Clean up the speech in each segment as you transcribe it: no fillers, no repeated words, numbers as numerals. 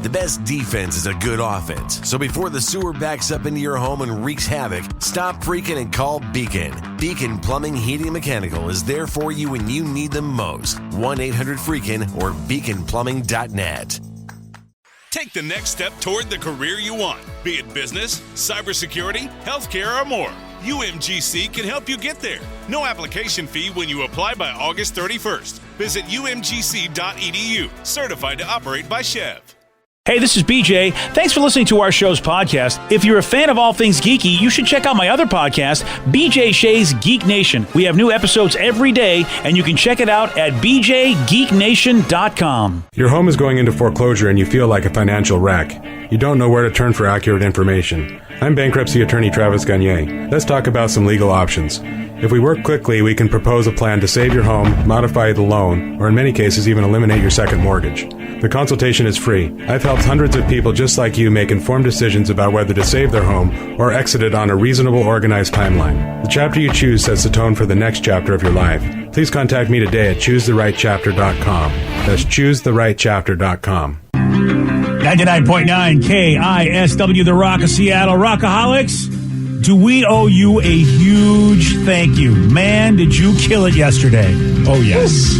The best defense is a good offense. So before the sewer backs up into your home and wreaks havoc, stop freaking and call Beacon. Beacon Plumbing, Heating, and Mechanical is there for you when you need them most. 1-800-FREAKIN or beaconplumbing.net. Take the next step toward the career you want, be it business, cybersecurity, healthcare, or more. UMGC can help you get there. No application fee when you apply by August 31st. Visit umgc.edu, certified to operate by Chev. Hey, this is BJ. Thanks for listening to our show's podcast. If you're a fan of all things geeky, you should check out my other podcast, BJ Shea's Geek Nation. We have new episodes every day, and you can check it out at bjgeeknation.com. Your home is going into foreclosure and you feel like a financial wreck. You don't know where to turn for accurate information. I'm bankruptcy attorney Travis Gagne. Let's talk about some legal options. If we work quickly, we can propose a plan to save your home, modify the loan, or in many cases even eliminate your second mortgage. The consultation is free. I've helped hundreds of people just like you make informed decisions about whether to save their home or exit it on a reasonable, organized timeline. The chapter you choose sets the tone for the next chapter of your life. Please contact me today at choosetherightchapter.com. That's choosetherightchapter.com. 99.9 KISW, The Rock of Seattle. Rockaholics, do we owe you a huge thank you? Man, did you kill it yesterday. Oh, yes.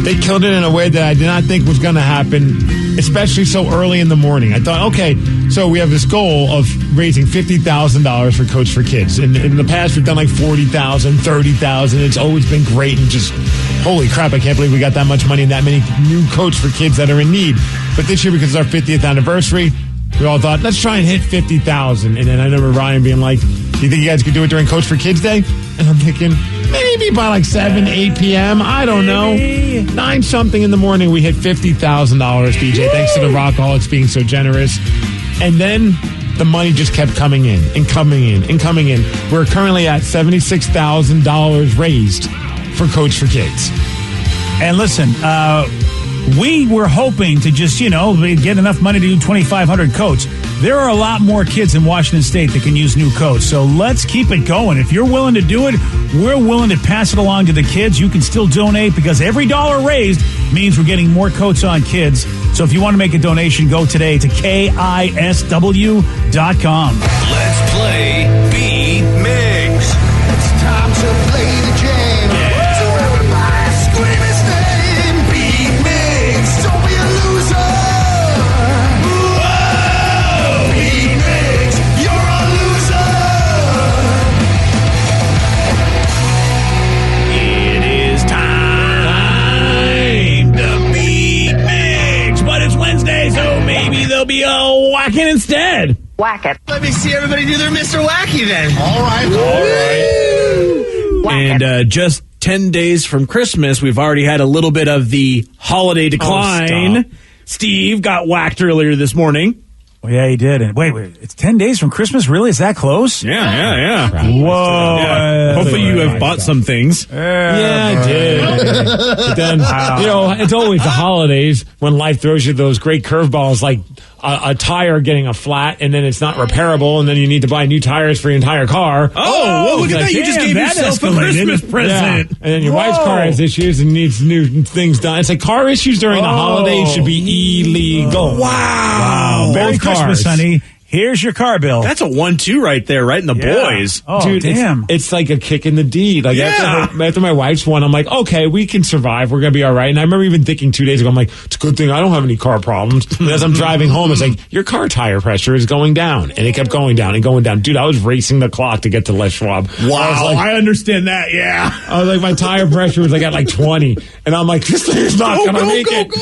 They killed it in a way that I did not think was going to happen, especially so early in the morning. I thought, okay, so we have this goal of raising $50,000 for Coach for Kids. In the past, we've done like $40,000, $30,000. It's always been great and just, holy crap, I can't believe we got that much money and that many new Coach for Kids that are in need. But this year, because it's our 50th anniversary, we all thought, let's try and hit 50,000. And then I remember Ryan being like, do you think you guys could do it during Coach for Kids Day? And I'm thinking, maybe by like 7, 8 p.m. I don't know. 9-something in the morning, we hit $50,000, DJ, thanks to the Rockaholics being so generous. And then the money just kept coming in and coming in and coming in. We're currently at $76,000 raised for Coach for Kids. And listen, we were hoping to just, get enough money to do 2,500 coats. There are a lot more kids in Washington State that can use new coats. So let's keep it going. If you're willing to do it, we're willing to pass it along to the kids. You can still donate because every dollar raised means we're getting more coats on kids. So if you want to make a donation, go today to KISW.com. Let's play B-Migs. It's time to play the game. So everybody scream his name. B-Migs, don't be a loser. Whoa! B-Migs, you're a loser. It is time to beat Migs. But it's Wednesday, so maybe they'll be whacking instead. Whack it. Let me see everybody do their Mr. Wacky then. All right. And just 10 days from Christmas, we've already had a little bit of the holiday decline. Steve got whacked earlier this morning. Well, yeah, he did. And wait, it's 10 days from Christmas? Really? Is that close? Yeah. Whoa. Yeah. Hopefully you have bought some things. Yeah, I did. But then, it's always the holidays when life throws you those great curveballs like a tire getting a flat and then it's not repairable and then you need to buy new tires for your entire car. Oh, look at that. You just gave yourself a Christmas present. Yeah. And then your wife's car has issues and needs new things done. It's like car issues during the holidays should be illegal. Wow. Merry Christmas, honey. Here's your car bill. That's a 1-2 right there, right in the boys. Oh, dude, damn. It's like a kick in the D. Like after my wife's one, I'm like, okay, we can survive. We're going to be all right. And I remember even thinking 2 days ago, I'm like, it's a good thing I don't have any car problems. And as I'm driving home, it's like, your car tire pressure is going down. And it kept going down and going down. Dude, I was racing the clock to get to Les Schwab. Wow, I understand that, yeah. I was like, my tire pressure was like at like 20. And I'm like, this thing's not going to make it.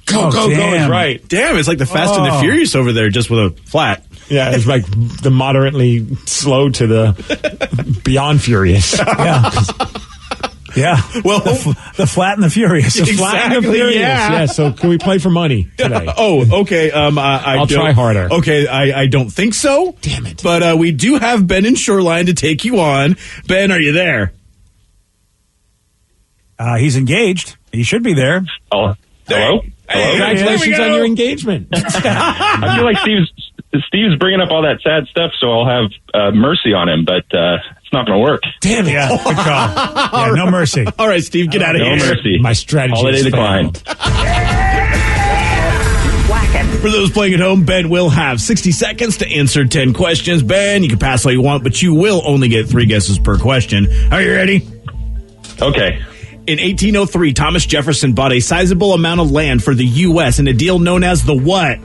Go, it's right. Damn, it's like the Fast and the Furious over there, just with a flat. Yeah, it's like the moderately slow to the beyond furious. Yeah. Well, the Flat and the Furious. The Flat and the Furious. Yeah. So can we play for money today? Oh, okay. I'll try harder. Okay, I don't think so. Damn it. But we do have Ben in Shoreline to take you on. Ben, are you there? He's engaged. He should be there. Oh, hello? Hey, congratulations on your engagement. I feel like Steve's bringing up all that sad stuff, so I'll have mercy on him, but it's not going to work. Damn it. Yeah, good call. Yeah, no mercy. All right, Steve, get out of here. No mercy. My strategy Holiday is decline. For those playing at home, Ben will have 60 seconds to answer 10 questions. Ben, you can pass all you want, but you will only get 3 guesses per question. Are you ready? Okay. In 1803, Thomas Jefferson bought a sizable amount of land for the U.S. in a deal known as the what?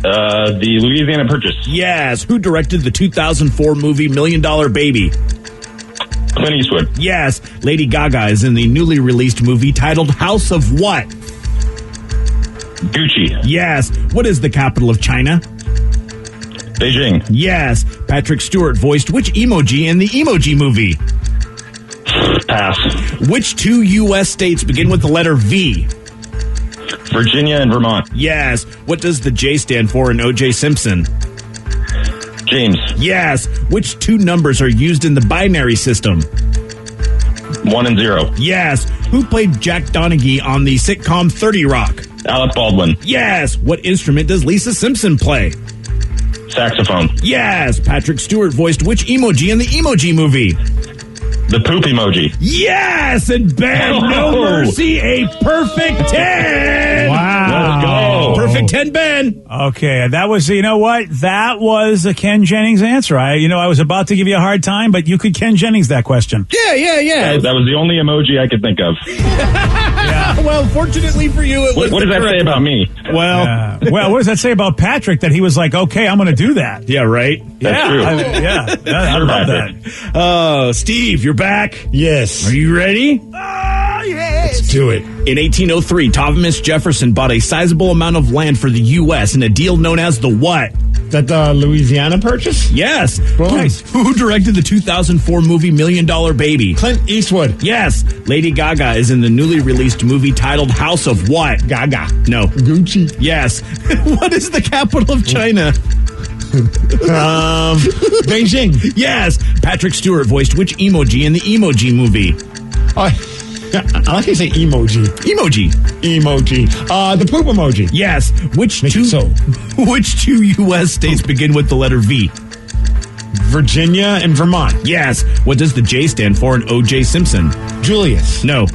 The Louisiana Purchase. Yes. Who directed the 2004 movie $1 Million Baby? Clint Eastwood. Yes. Lady Gaga is in the newly released movie titled House of what? Gucci. Yes. What is the capital of China? Beijing. Yes. Patrick Stewart voiced which emoji in the Emoji Movie? Pass. Which 2 U.S. states begin with the letter V? Virginia and Vermont. Yes. What does the J stand for in O.J. Simpson? James. Yes. Which 2 numbers are used in the binary system? 1 and 0. Yes. Who played Jack Donaghy on the sitcom 30 Rock? Alec Baldwin. Yes. What instrument does Lisa Simpson play? Saxophone. Yes. Patrick Stewart voiced which emoji in the Emoji Movie? The poop emoji. Yes. And Ben, no mercy, a perfect 10. Wow. Let's go. Perfect 10, Ben. Okay, that was, you know what? That was a Ken Jennings answer. I was about to give you a hard time, but you could Ken Jennings that question. Yeah. That was the only emoji I could think of. Well, fortunately for you, it was What does that say about me? Well, Well, what does that say about Patrick that he was like, okay, I'm going to do that? yeah, right? That's true. I love Patrick. that. Steve, you're back. Yes. Are you ready? Let's do it. In 1803, Thomas Jefferson bought a sizable amount of land for the U.S. in a deal known as the what? That the Louisiana Purchase? Yes. Boom. Nice. Who directed the 2004 movie $1 Million Baby? Clint Eastwood. Yes. Lady Gaga is in the newly released movie titled House of what? Gaga. No. Gucci. Yes. What is the capital of China? Beijing. Yes. Patrick Stewart voiced which emoji in the Emoji Movie? I like how you say emoji. Emoji. Emoji. The poop emoji. Yes. Which Make two? it so. Which 2 U.S. states begin with the letter V? Virginia and Vermont. Yes. What does the J stand for in O.J. Simpson? Julius. No.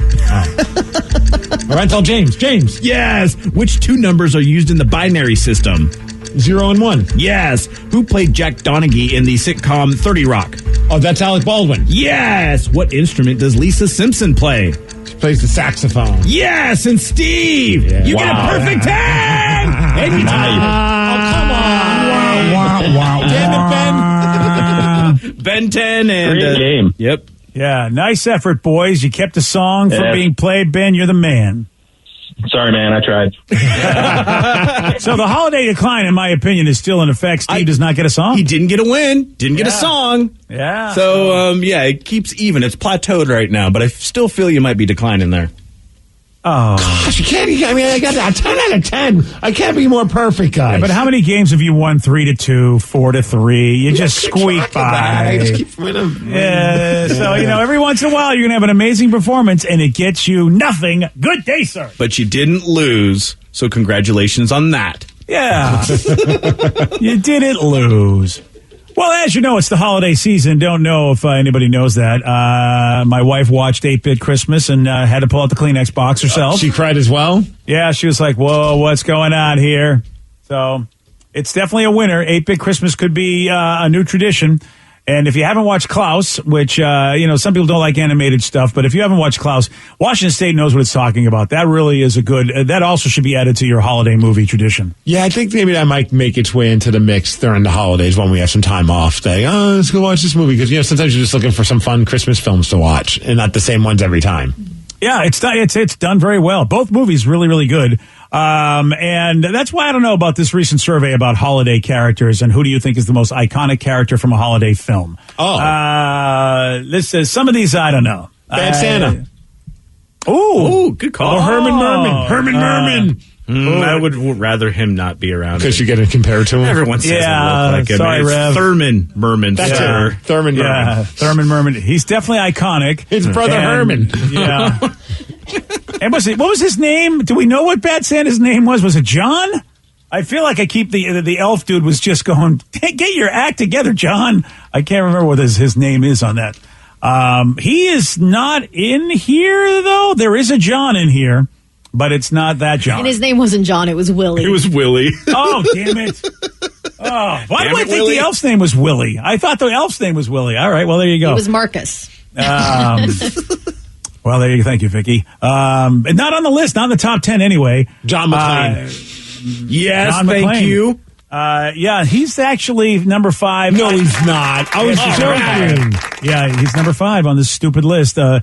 Rental James. James. Yes. Which 2 numbers are used in the binary system? 0 and 1. Yes. Who played Jack Donaghy in the sitcom 30 Rock? Oh, that's Alec Baldwin. Yes. What instrument does Lisa Simpson play? She plays the saxophone. Yes. And Steve, you get a perfect 10. Anytime. Oh, come on. Damn it, Ben. Ben 10 and Great game. Yep. Yeah, nice effort, boys. You kept the song from Yeah. being played, Ben. You're the man. Sorry, man. I tried. So the holiday decline, in my opinion, is still in effect. Steve does not get a song. He didn't get a win, didn't get a Yeah. song. Yeah. So, it keeps even. It's plateaued right now, but I still feel you might be declining there. Oh. Gosh, you can't. I mean, I got a 10 out of 10. I can't be more perfect, guys. But how many games have you won? 3-2, 4-3. You just squeak by. I just keep winning. Yeah, so, every once in a while, you're going to have an amazing performance, and it gets you nothing. Good day, sir. But you didn't lose, so congratulations on that. Yeah. You didn't lose. Well, as you know, it's the holiday season. Don't know if anybody knows that. My wife watched 8-Bit Christmas and had to pull out the Kleenex box herself. She cried as well? Yeah, she was like, whoa, what's going on here? So it's definitely a winner. 8-Bit Christmas could be a new tradition. And if you haven't watched Klaus, which, some people don't like animated stuff, but if you haven't watched Klaus, Washington State knows what it's talking about. That really is a good, that also should be added to your holiday movie tradition. Yeah, I think maybe that might make its way into the mix during the holidays when we have some time off. Let's go watch this movie. Because, sometimes you're just looking for some fun Christmas films to watch and not the same ones every time. Yeah, it's done very well. Both movies really, really good. And that's why I don't know about this recent survey about holiday characters and who do you think is the most iconic character from a holiday film. This is some of these I don't know. Bad Santa. Ooh, good call. Oh, Herman Merman. Herman Merman. I would rather him not be around. Because you're getting compared to him? Everyone says Yeah, it look like him. sorry, It's Rev. Thurman Merman. That's sir. it. Thurman Merman. Yeah, Thurman Merman. He's definitely iconic. His brother Herman. Yeah. And what was his name? Do we know what Bad Santa's name was? Was it John? I feel like I keep the elf dude was just going, get your act together, John. I can't remember what his name is on that. He is not in here, though. There is a John in here. but it's not that John. And his name wasn't John, it was Willie. It was Willie. Oh, damn it. Oh, why Damn do I it, think Willie. the elf's name was Willie? I thought the elf's name was Willie. All right, well, there you go. It was Marcus. Well, there you go. Thank you, Vicky. Not on the list, not in the top 10 anyway. John McClane. Yes, John thank McClane. you. Yeah, he's actually number 5. No, he's not. I was joking. Yeah, he's number 5 on this stupid list. To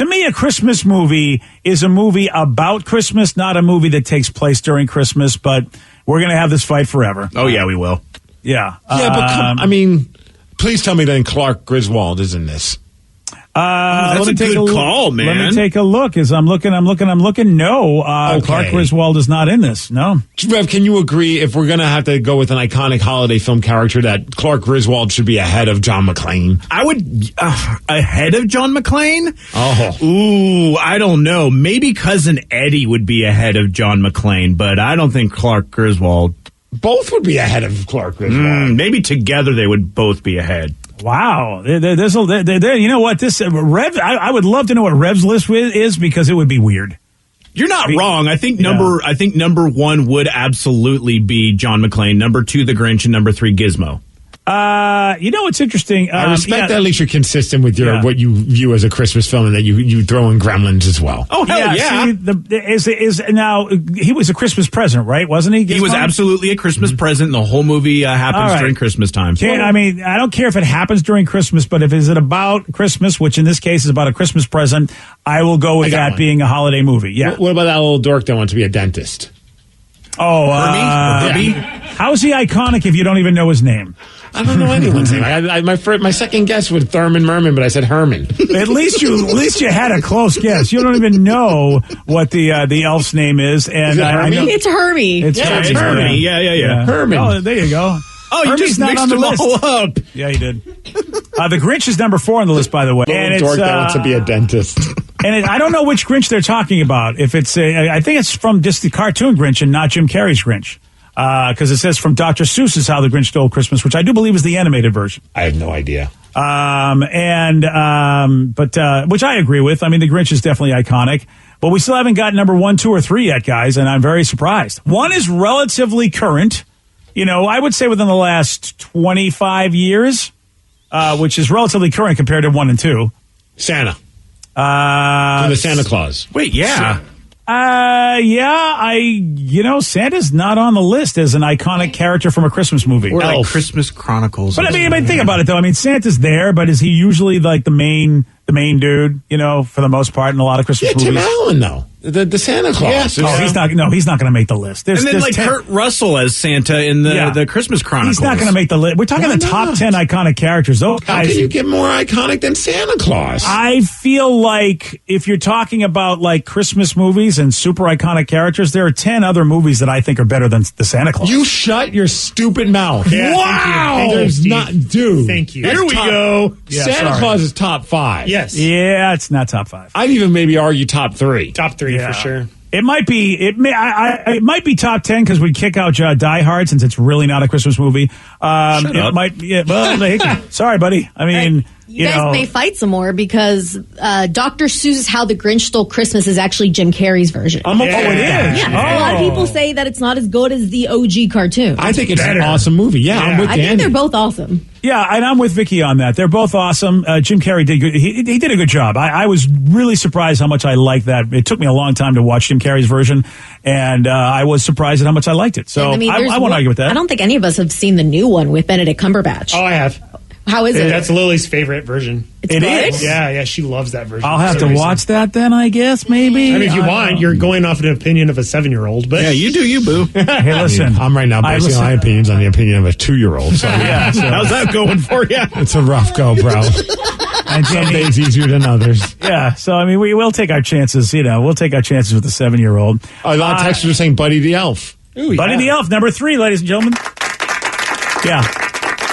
me, a Christmas movie is a movie about Christmas, not a movie that takes place during Christmas, but we're going to have this fight forever. Oh, yeah, we will. Yeah. Yeah, but please tell me then Clark Griswold is in this. Let that's me a take good look. call, man. Let me take a look. As I'm looking. No, Okay. Clark Griswold is not in this. No. Rev, can you agree if we're going to have to go with an iconic holiday film character that Clark Griswold should be ahead of John McClane? I would ahead of John McClane. Oh. Ooh, I don't know. Maybe Cousin Eddie would be ahead of John McClane, but I don't think Clark Griswold. Both would be ahead of Clark Griswold. Maybe together they would both be ahead. Wow. There's you know what? This Rev. I would love to know what Rev's list is because it would be weird. You're not wrong. I think number 1 would absolutely be John McClane. Number 2, The Grinch, and number 3, Gizmo. You know what's interesting? I respect that at least you're consistent with Yeah. what you view as a Christmas film, and that you throw in Gremlins as well. Oh, hell yeah. See, now he was a Christmas present, right? Wasn't he? He was Gizmo? absolutely a Christmas present. The whole movie happens All right. during Christmas time. I mean, I don't care if it happens during Christmas, but if it's about Christmas, which in this case is about a Christmas present, I will go with I got that one. being a holiday movie. Yeah. What about that little dork that wants to be a dentist? Oh, Herbie? how is he iconic if you don't even know his name? I don't know anyone's name. My second guess was Thurman Merman, but I said Herman. At least you had a close guess. You don't even know what the elf's name is, and Is it I know Hermie? It's Herbie. it's It's Hermie. Yeah. Herman. Oh, there you go. Oh, you Hermie's just not mixed on the them list. all up. Yeah, you did. The Grinch is number 4 on the list, by the way, and Little it's dork that wants to be a dentist. and I don't know which Grinch they're talking about. If it's I think it's from just the cartoon Grinch and not Jim Carrey's Grinch. Because it says from Dr. Seuss's How the Grinch Stole Christmas, which I do believe is the animated version. I have no idea. Which I agree with. I mean, the Grinch is definitely iconic, but we still haven't got number 1, 2, or 3 yet, guys, and I'm very surprised. 1 is relatively current. I would say within the last 25 years, which is relatively current compared to 1 and 2. Santa. For the Santa Claus. Wait, yeah. Santa's not on the list as an iconic character from a Christmas movie. Or like Elf. Christmas Chronicles. But I mean, think about it though. I mean, Santa's there, but is he usually like the main dude? For the most part in a lot of Christmas Yeah, Tim movies. Allen, though. The Santa Claus. Oh, he's not. No, he's not going to make the list. And then Kurt Russell as Santa in the Christmas Chronicles. He's not going to make the list. We're talking Why the top not? 10 iconic characters. Those How guys. can you get more iconic than Santa Claus? I feel like if you're talking about like Christmas movies and super iconic characters, there are 10 other movies that I think are better than the Santa Claus. You shut your stupid mouth. Yeah, Wow! Thank you. There's Steve. not, dude. Thank you. That's Here we top- go. Yeah, Santa sorry. Claus is top 5. Yes. Yeah, it's not top 5. I'd even maybe argue top 3. Top 3 Yeah. for sure. It might be. It might be top 10 because we kick out Die Hard since it's really not a Christmas movie. Shut it up. might. Yeah, well, sorry, buddy. I mean, You guys may fight some more because Dr. Seuss's How the Grinch Stole Christmas is actually Jim Carrey's version. Oh, it is. Yeah, a lot of Oh. people say that it's not as good as the OG cartoon. I think it's better. an awesome movie. Yeah, I'm with I think Danny. they're both awesome. Yeah, and I'm with Vicky on that. They're both awesome. Jim Carrey did good. He did a good job. I was really surprised how much I liked that. It took me a long time to watch Jim Carrey's version, and I was surprised at how much I liked it. So there's I won't argue with that. I don't think any of us have seen the new one with Benedict Cumberbatch. Oh, I have. How is it? That's Lily's favorite version. It's It good? is? Yeah, she loves that version. I'll have for to some reason. watch that then, I guess, maybe. I mean, if you want, you're going off an opinion of a 7-year-old, but Yeah, you do you, boo. Hey, listen. I'm right now basing listen- my opinions on the opinion of a 2-year-old. So Yeah, so, How's that going for you? it's a rough go, bro. and Some Jamie, days easier than others. yeah, so I mean, we will take our chances. We'll take our chances with the 7-year-old. A lot of texters are saying Buddy the Elf. Buddy the Elf, number 3, ladies and gentlemen. Yeah.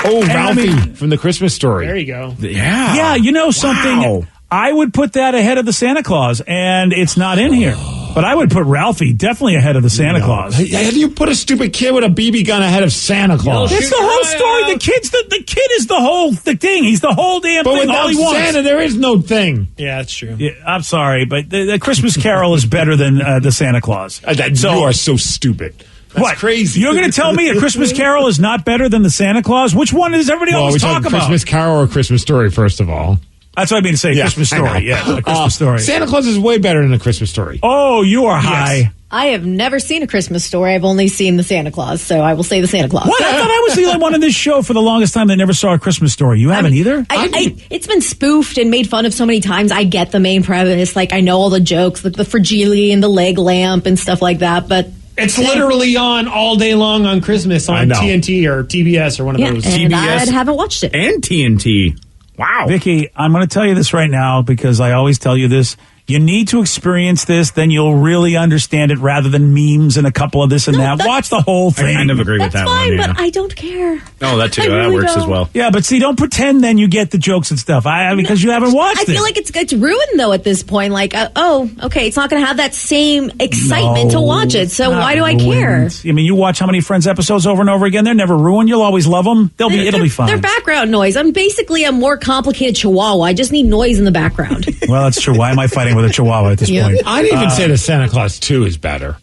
Oh, And I Ralphie mean- from the Christmas Story. there you go. Yeah. Yeah, you know something? Wow. I would put that ahead of the Santa Claus, and it's not in here. But I would put Ralphie definitely ahead of the Santa Claus. How do you put a stupid kid with a BB gun ahead of Santa Claus? It's the whole story. The kid is the whole thing. He's the whole damn But thing. All without he wants. Santa, there is no thing. Yeah, that's true. Yeah, I'm sorry, but the Christmas Carol is better than the Santa Claus. You are so stupid. That's what? crazy. You're going to tell me a Christmas Carol is not better than the Santa Claus? Which one does everybody always talk about? Christmas Carol or Christmas Story, first of all? That's what I mean to say. Yeah, Christmas I know. Story. Yeah, a Christmas Story. Santa Claus is way better than a Christmas Story. Oh, you are high. I have never seen a Christmas Story. I've only seen the Santa Claus, so I will say the Santa Claus. What? I thought I was the only one on this show for the longest time that never saw a Christmas Story. You haven't either? It's been spoofed and made fun of so many times. I get the main premise. Like, I know all the jokes, like the fragile and the leg lamp and stuff like that, but... It's literally on all day long on Christmas on TNT or TBS or one of those. And TBS I haven't watched it. and TNT. Wow. Vicky, I'm going to tell you this right now because I always tell you this. You need to experience this, then you'll really understand it rather than memes and a couple of this and that. Watch the whole thing. I kind of agree with That's that fine, one. Yeah. but I don't care. Oh, that too. I That really works as don't. well. Yeah, but see, don't pretend then you get the jokes and stuff because you haven't watched it. I feel like it's ruined, though, at this point. Like, okay, it's not going to have that same excitement to watch it, so not why do I care? ruined. I mean, you watch how many Friends episodes over and over again. They're never ruined. You'll always love them. It'll be fine. They're background noise. I'm basically a more complicated chihuahua. I just need noise in the background. Well, that's true. Why am I fighting with a chihuahua at this point? I'd even say the Santa Claus 2 is better.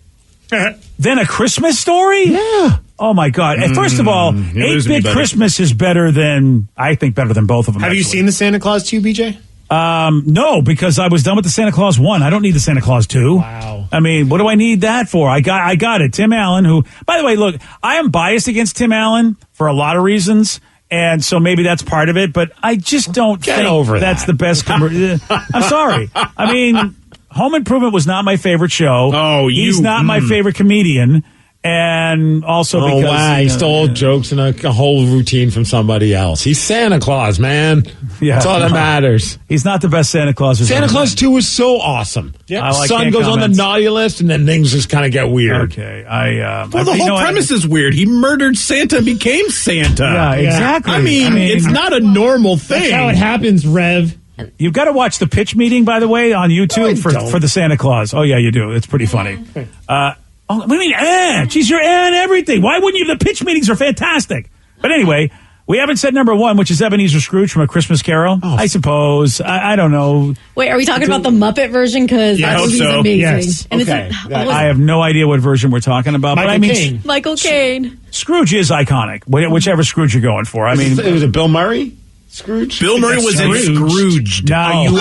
Then A Christmas Story? Yeah. Oh, my God. And first of all, you're losing me, 8-Bit buddy. Christmas is better than both of them. Have you seen the Santa Claus 2, BJ? No, because I was done with the Santa Claus 1. I don't need the Santa Claus 2. Wow. I mean, what do I need that for? I got it. Tim Allen, who, by the way, look, I am biased against Tim Allen for a lot of reasons. And so maybe that's part of it, but I just don't Get think over that's that. the best. I'm sorry. I mean, Home Improvement was not my favorite show. Oh, he's not my favorite comedian. And also because He stole jokes and a whole routine from somebody else. He's Santa Claus, man. Yeah. That's all that matters. he's not the best Santa Claus. Santa Claus 2 was so awesome. Yep. Son goes on the naughty list, and then things just kind of get weird. Okay, Well, the whole premise is weird. He murdered Santa and became Santa. Yeah, exactly. I mean, it's not a normal thing. That's how it happens, Rev. You've got to watch the pitch meeting, by the way, on YouTube for the Santa Claus. Oh, yeah, you do. It's pretty funny. What do you mean, Geez, you're and everything. Why wouldn't you? The pitch meetings are fantastic. But anyway, we haven't said number one, which is Ebenezer Scrooge from A Christmas Carol. I suppose. I don't know. Wait, are we talking about the Muppet version? Because that hope movie's so. amazing. Yes. And Okay. it's I have no idea what version we're talking about. Michael but I mean, Caine. Michael Caine. Scrooge is iconic, whichever Scrooge you're going for. I mean, Was it Bill Murray? Scrooge? Bill Murray was in Scrooged. now you.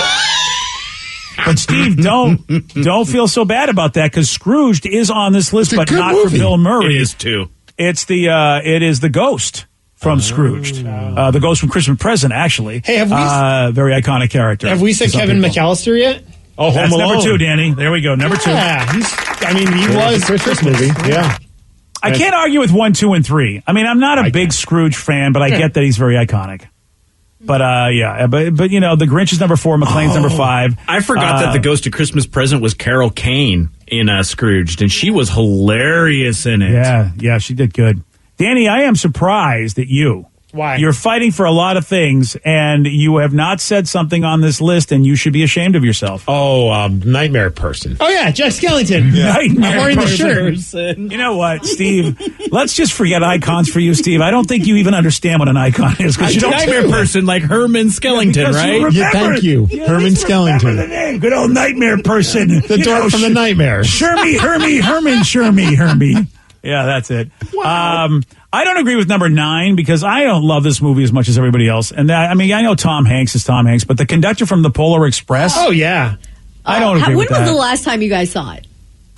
But Steve, don't feel so bad about that because Scrooged is on this list, It's a but good not movie. for Bill Murray. It is too. It's it is the Ghost from Scrooged, the Ghost from Christmas Present. Actually, Hey, have we- very iconic character. Have we said to some Kevin people. McAllister yet? Oh, Home That's Alone. number 2, Danny. There we go. Number 2. Yeah, he was Christmas movie. Yeah. I can't argue with 1, 2, and 3. I mean, I'm not a big Scrooge fan, but I get that he's very iconic. But but you know, the Grinch is number 4, McClane's number 5. I forgot that the Ghost of Christmas Present was Carol Kane in Scrooged, and she was hilarious in it. Yeah, she did good. Danny, I am surprised at you. Why? You're fighting for a lot of things, and you have not said something on this list, and you should be ashamed of yourself. Oh, Nightmare Person. Oh yeah, Jack Skellington. Nightmare I'm wearing the person. shirt. You know what, Steve? Let's just forget icons for you, Steve. I don't think you even understand what an icon is. Because you don't Nightmare Person, like Herman Skellington, because you right? remember- Yeah, thank you. at Herman least remember Skellington. the name. Good old Nightmare Person. The dog from the Nightmares. Hermy. Yeah, that's it. Wow. I don't agree with number 9 because I don't love this movie as much as everybody else. And I mean, I know Tom Hanks is Tom Hanks, but the conductor from the Polar Express. Oh yeah. I don't agree When with that. was the last time you guys saw it?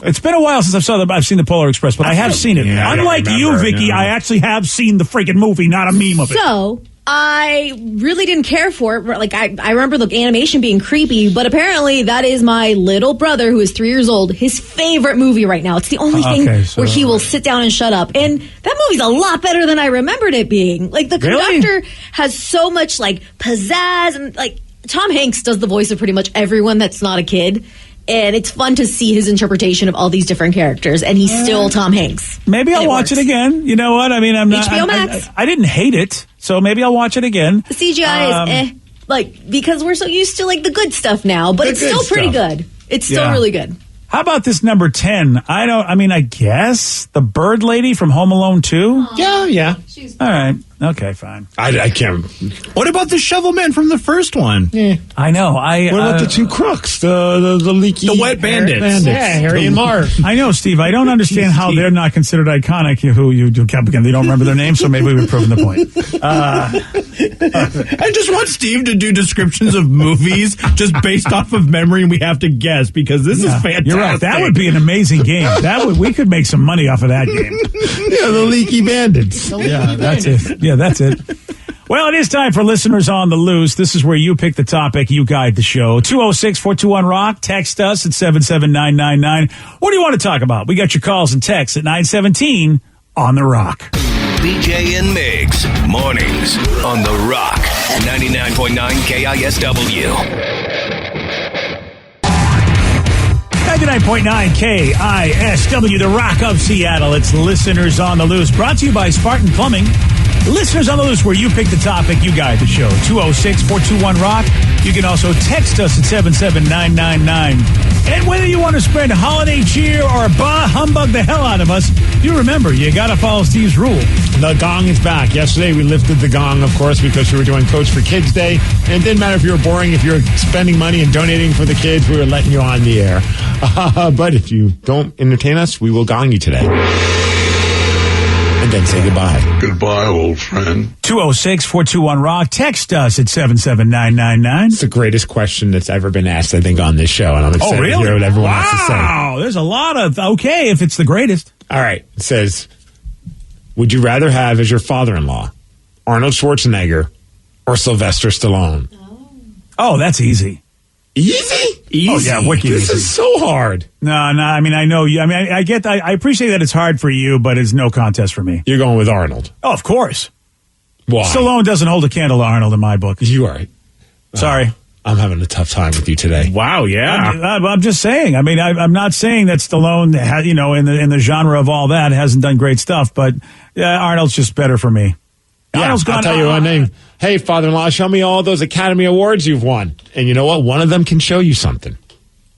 It's been a while since I've seen the Polar Express, but I have seen it. Yeah, I don't Unlike you, remember, Vicky, no. I actually have seen the freaking movie, not a meme of it. So I really didn't care for it. Like I remember the animation being creepy, but apparently that is my little brother, who is 3 years old, his favorite movie right now. It's the only thing where he will sit down and shut up. And that movie's a lot better than I remembered it being. Like the conductor has so much like pizzazz, and like Tom Hanks does the voice of pretty much everyone that's not a kid. And it's fun to see his interpretation of all these different characters, and he's still Tom Hanks. Maybe I'll watch it again. You know what? I mean, I'm not. HBO Max. I didn't hate it, so maybe I'll watch it again. The CGI is like because we're so used to like the good stuff now, but it's still pretty good. It's still really good. How about this number 10? I guess the bird lady from Home Alone 2? Yeah. All right. Okay, fine. I can't. What about the shovel man from the first one? I know. What about the two crooks? The leaky... The wet bandits. Yeah, Harry and Marv. I know, Steve. I don't understand how they're not considered iconic. Who you kept again? They don't remember their names, so maybe we've proven the point. I just want Steve to do descriptions of movies just based off of memory, and we have to guess because this is fantastic. You're right. That would be an amazing game. We could make some money off of that game. Yeah, the leaky bandits. That's it. Yeah, that's it. Well, it is time for Listeners on the Loose. This is where you pick the topic, you guide the show. 206-421-ROCK. Text us at 77999. What do you want to talk about? We got your calls and texts at 917 on the Rock. BJ and Migs, mornings on the Rock. 99.9 KISW. 99.9 KISW, the Rock of Seattle. It's Listeners on the Loose, brought to you by Spartan Plumbing. Listeners on the Loose, where you pick the topic, you guide the show. 206-421-ROCK. You can also text us at 77999. And whether you want to spread holiday cheer or bah humbug the hell out of us, you remember, you got to follow Steve's rule. The gong is back. Yesterday we lifted the gong, of course, because we were doing Coach for Kids Day. And it didn't matter if you were boring, if you were spending money and donating for the kids, we were letting you on the air. But if you don't entertain us, we will gong you today. And then say goodbye. Goodbye, old friend. 206-421-ROCK. Text us at 77999. It's the greatest question that's ever been asked, I think, on this show. And I'm excited to hear what everyone has to say. Wow, there's a lot of, okay, if it's the greatest. All right. It says, would you rather have as your father-in-law Arnold Schwarzenegger or Sylvester Stallone? Oh, that's easy. Easy? Oh, yeah, wicked This easy. is so hard. No, I mean, I know you. I mean, I get that. I appreciate that it's hard for you, but it's no contest for me. You're going with Arnold. Oh, of course. Why? Stallone doesn't hold a candle to Arnold in my book. You are. Sorry. I'm having a tough time with you today. Wow, yeah. I'm just saying. I mean, I'm not saying that Stallone, in the genre of all that, hasn't done great stuff, but Arnold's just better for me. Yeah, Arnold's I'll tell you one name. Hey, father-in-law, show me all those Academy Awards you've won. And you know what? One of them can show you something.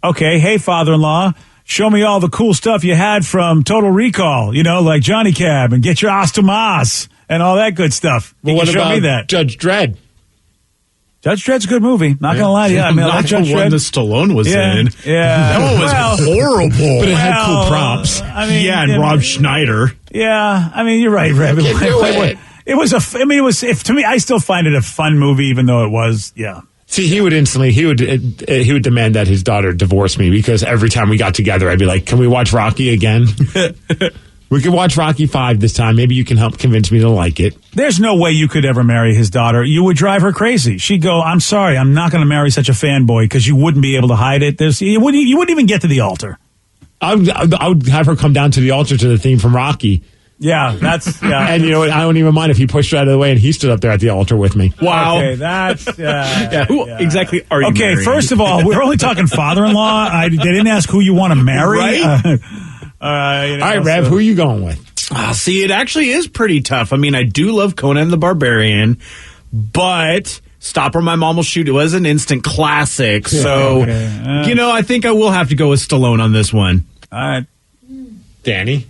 Okay, hey, father-in-law, show me all the cool stuff you had from Total Recall, like Johnny Cab and Get Your Ass to Mas and all that good stuff. Well, what show about me that. Judge Dredd? Judge Dredd's a good movie. Not going to lie to you. I mean, I like Judge Dredd. The Stallone was in. Yeah. That one was horrible. But it had cool props. I mean, and Rob Schneider. Yeah, I mean, you're right, Rev. It was to me, I still find it a fun movie, even though it was, See, he would demand that his daughter divorce me because every time we got together, I'd be like, can we watch Rocky again? We could watch Rocky 5 this time. Maybe you can help convince me to like it. There's no way you could ever marry his daughter. You would drive her crazy. She'd go, I'm sorry, I'm not going to marry such a fanboy because you wouldn't be able to hide it. You wouldn't even get to the altar. I would have her come down to the altar to the theme from Rocky. Yeah, that's, yeah. And you know what? I don't even mind if he pushed her out of the way and he stood up there at the altar with me. Wow. Okay, that's, who exactly are you marrying? First of all, we're only talking father-in-law. They didn't ask who you want to marry. Right? All right, Rev, who are you going with? See, it actually is pretty tough. I mean, I do love Conan the Barbarian, but Stop or My Mom Will Shoot, it was an instant classic. So, I think I will have to go with Stallone on this one. All right. Danny?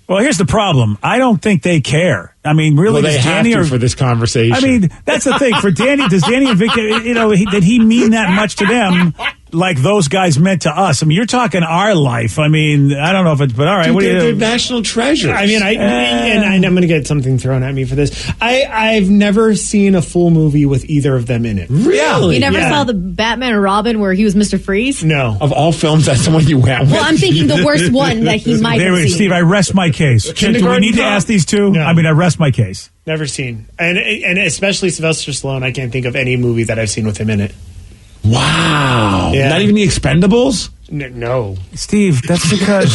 Well, here's the problem. I don't think they care. I mean, really, they have Danny to for this conversation. I mean, that's the thing. For Danny, does Danny and Vic, did he mean that much to them like those guys meant to us? I mean, you're talking our life. I mean, I don't know if it's, but all right. Dude, they're national treasures. I mean, I'm going to get something thrown at me for this. I've never seen a full movie with either of them in it. Really? You never saw the Batman and Robin where he was Mr. Freeze? No. Of all films, that's the one you went with. Well, I'm thinking the worst one that he might have seen. Steve, I rest my case. Do we need to ask these two? No. I mean, I rest my case. Never seen. And especially Sylvester Stallone, I can't think of any movie that I've seen with him in it. Wow. Yeah. Not even The Expendables? No. Steve, that's because...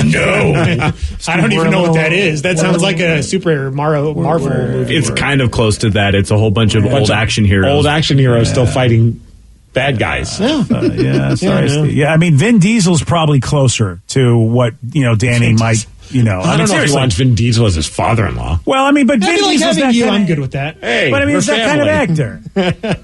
No. I don't even know what that is. That sounds like a super Marvel movie. It's kind of close to that. It's a whole bunch of old action heroes. Old action heroes still fighting bad guys. Sorry, Steve. Yeah, I mean, Vin Diesel's probably closer to what, Danny might you know. I don't know if he wants Vin Diesel as his father-in-law. Well, I mean, but Vin like Diesel's having that you. kind I'm of, good with that. Hey, but I mean, we're he's that kind of family.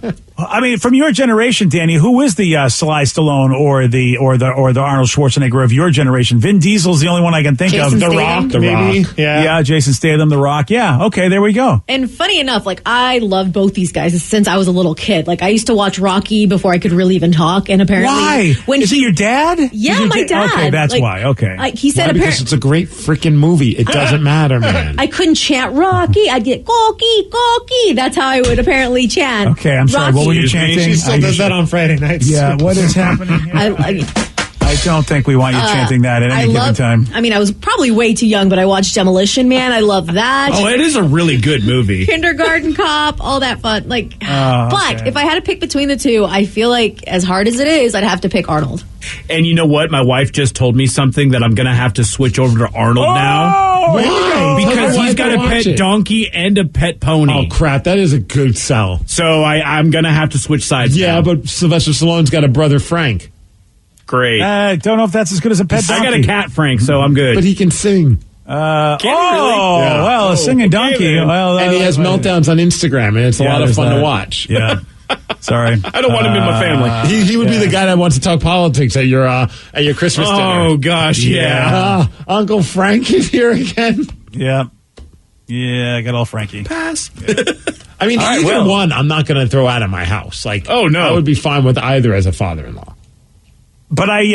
actor. I mean, from your generation, Danny, who is the Sly Stallone or the Arnold Schwarzenegger of your generation? Vin Diesel's the only one I can think Jason of. The Statham? Rock, Maybe. Rock. Yeah, Jason Statham, The Rock. Yeah, okay, there we go. And funny enough, like I loved both these guys since I was a little kid. Like I used to watch Rocky before I could really even talk. And apparently, Why? Is it your dad? Yeah, Is my dad. Okay, that's Like, why. Okay. He said Because it's a great freaking movie. It doesn't matter, man. I couldn't chant Rocky. I'd get Goki. That's how I would apparently chant. Okay, I'm sorry. What were you Excuse me, chanting? She still does that on Friday nights. Yeah, what is happening here? I don't think we want you chanting that at any given time. I mean, I was probably way too young, but I watched Demolition Man. I love that. Oh, it is a really good movie. Kindergarten Cop, all that fun. Like, Oh, but okay. if I had to pick between the two, I feel like as hard as it is, I'd have to pick Arnold. And you know what? My wife just told me something that I'm going to have to switch over to Arnold now. Why? Because he's got a pet donkey and a pet pony. Oh, crap. That is a good sell. So I'm going to have to switch sides Yeah, now. but Sylvester Stallone's got a brother, Frank. Great. I don't know if that's as good as a pet I donkey. got a cat, Frank, so I'm good. But he can sing. Can he really? Yeah. Well, a singing donkey. then. Well, And he has meltdowns on Instagram, and it's a lot of there's fun that. to watch. Yeah. Sorry. I don't want him in my family. He would be the guy that wants to talk politics at your Christmas dinner. Oh, gosh, yeah. Uncle Frank is here again. Yeah. Yeah, I got all Frankie. Pass. I mean, All right, either well. one I'm not going to throw out of my house. Like, Oh, no. I would be fine with either as a father-in-law. But but it's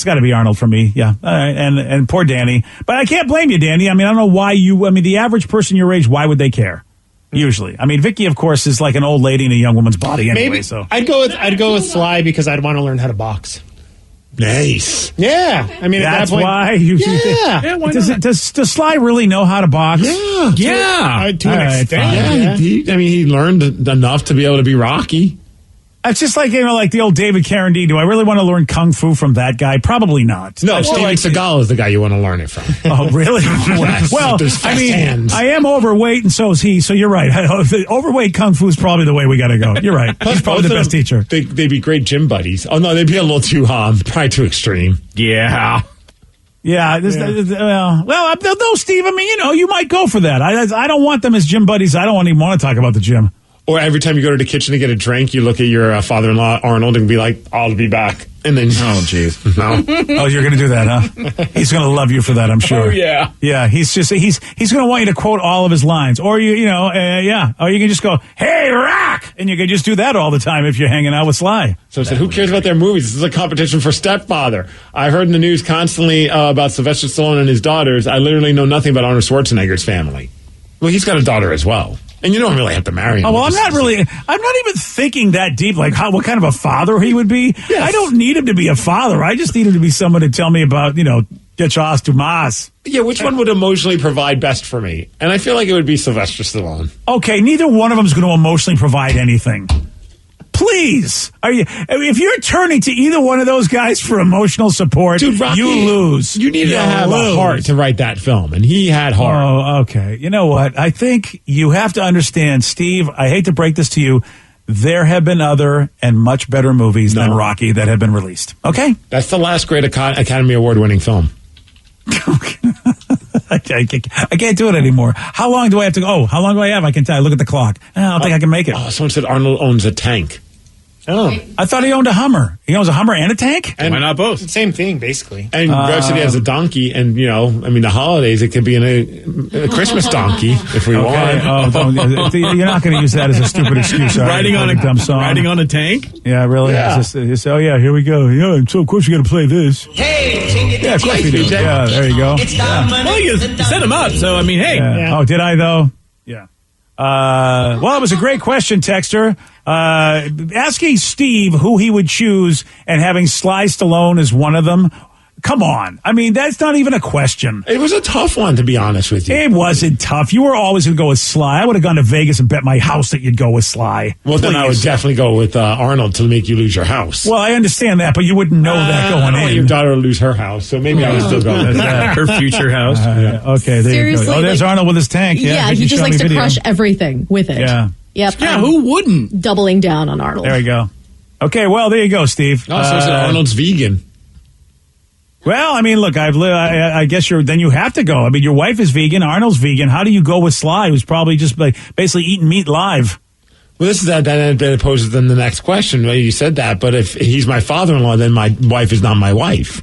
got to be Arnold for me. Yeah. All right. And poor Danny. But I can't blame you, Danny. I mean, I don't know why the average person your age, why would they care? Usually. I mean, Vicky, of course, is like an old lady in a young woman's body anyway. Maybe So I'd go with Sly because I'd want to learn how to box. Nice. Yeah, I mean that's at that point, why you. Yeah, why does, not? does Sly really know how to box? Yeah. to an All right, extent. fine. Yeah, he learned enough to be able to be Rocky. It's just like, like the old David Carradine. Do I really want to learn Kung Fu from that guy? Probably not. No, Steven Seagal is the guy you want to learn it from. Oh, really? Well, Those fast I mean, hands. I am overweight, and so is he. So you're right. Overweight Kung Fu is probably the way we got to go. You're right. He's probably the best teacher. They'd be great gym buddies. Oh, no, they'd be a little too, probably too extreme. Yeah. Yeah. No, Steve, I mean, you might go for that. I don't want them as gym buddies. I don't even want to talk about the gym. Or every time you go to the kitchen to get a drink, you look at your father-in-law, Arnold, and be like, I'll be back. And then, oh, jeez. No. Oh, you're going to do that, huh? He's going to love you for that, I'm sure. Oh, yeah. Yeah, he's going to want you to quote all of his lines. Or, or you can just go, hey, Rock! And you can just do that all the time if you're hanging out with Sly. So I said, who cares about their movies? This is a competition for Stepfather. I heard in the news constantly about Sylvester Stallone and his daughters. I literally know nothing about Arnold Schwarzenegger's family. Well, he's got a daughter as well. And you don't really have to marry him. Oh, well, I'm not even thinking that deep, like what kind of a father he would be. Yes. I don't need him to be a father. I just need him to be someone to tell me about, get your ass to Mas. Yeah, which one would emotionally provide best for me? And I feel like it would be Sylvester Stallone. Okay, neither one of them is going to emotionally provide anything. Please, if you're turning to either one of those guys for emotional support, Dude, Rocky, you lose. You need to have a heart to write that film, and he had heart. Oh, okay. You know what? I think you have to understand, Steve, I hate to break this to you, there have been other and much better movies than Rocky that have been released. Okay? That's the last great Academy Award-winning film. I can't do it anymore. How long do I have to go? Oh, how long do I have? I can tell. I look at the clock. I don't think I can make it. Oh, someone said Arnold owns a tank. Oh, I thought he owned a Hummer. He owns a Hummer and a tank? And why not both? it's the same thing basically. And Rev said he has a donkey, and the holidays it could be a Christmas donkey if we want. Oh, you're not going to use that as a stupid excuse. Are you? Riding on a dumb song. Riding on a tank? Yeah, really. Yeah. Oh yeah, here we go. Yeah, so of course you got to play this. Yeah, of course we do. Yeah, there you go. Well, you set him up, so I mean, hey. Yeah. Oh, did I though? Yeah. Well, it was a great question, Texter. Asking Steve who he would choose and having Sly Stallone as one of them. Come on. I mean, that's not even a question. It was a tough one, to be honest with you. It wasn't tough. You were always going to go with Sly. I would have gone to Vegas and bet my house that you'd go with Sly. Well, then I would definitely go with Arnold to make you lose your house. Well, I understand that, but you wouldn't know that I going don't want in. your daughter to lose her house, so maybe I would still go with that. Her future house. Okay, there Seriously, you go. Oh, there's like- Arnold with his tank. Yeah, Vicky he just showed likes me to video. crush everything with it. Yeah. Yep. Yeah, who wouldn't? Doubling down on Arnold. There we go. Okay, well, there you go, Steve. Also, said Arnold's vegan. Well, I mean, look, I guess then you have to go. I mean, your wife is vegan, Arnold's vegan. How do you go with Sly, who's probably just basically eating meat live? Well, this is that poses then the next question. Well, you said that, but if he's my father-in-law, then my wife is not my wife.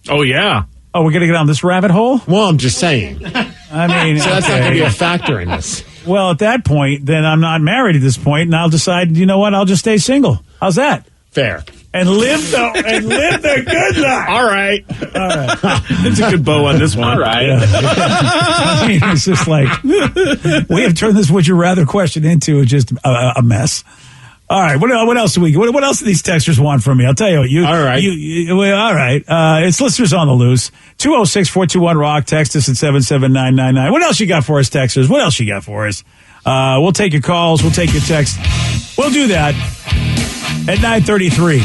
Oh, yeah. Oh, we're going to get on this rabbit hole? Well, I'm just saying. I mean, so that's not going to be a factor in this. Well, at that point, then I'm not married at this point, and I'll decide, you know what, I'll just stay single. How's that? Fair. And live the good life. All right. It's a good bow on this one. All right. Yeah. I mean, it's just like, we have turned this would you rather question into just a mess. All right. What else do we? What else do these texters want from me? I'll tell you what. All right. All right. It's listeners on the loose. 206-421-ROCK. Text us at 77999. What else you got for us, texters? What else you got for us? We'll take your calls. We'll take your texts. We'll do that at 9:33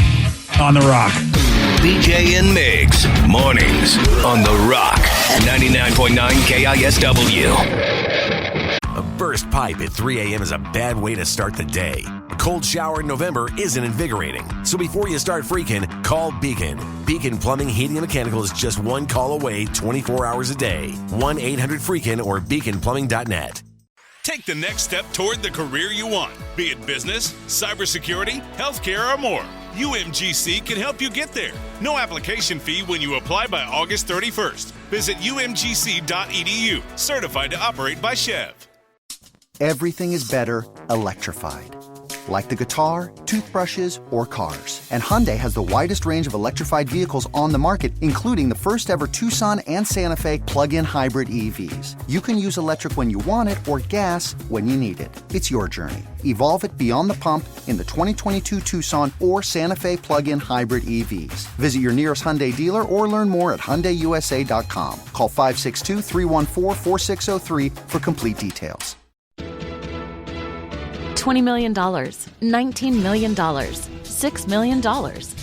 on the Rock. BJ and Migs, mornings on the Rock, 99.9 KISW. A burst pipe at 3 a.m. is a bad way to start the day. A cold shower in November isn't invigorating. So before you start freaking, call Beacon. Beacon Plumbing, Heating, and Mechanical is just one call away 24 hours a day. 1-800-FREAKIN or beaconplumbing.net. Take the next step toward the career you want, be it business, cybersecurity, healthcare, or more. UMGC can help you get there. No application fee when you apply by August 31st. Visit umgc.edu, certified to operate by Chev. Everything is better electrified. Like the guitar, toothbrushes, or cars. And Hyundai has the widest range of electrified vehicles on the market, including the first ever Tucson and Santa Fe plug-in hybrid EVs. You can use electric when you want it or gas when you need it. It's your journey. Evolve it beyond the pump in the 2022 Tucson or Santa Fe plug-in hybrid EVs. Visit your nearest Hyundai dealer or learn more at HyundaiUSA.com. Call 562-314-4603 for complete details. $20 million, $19 million, $6 million.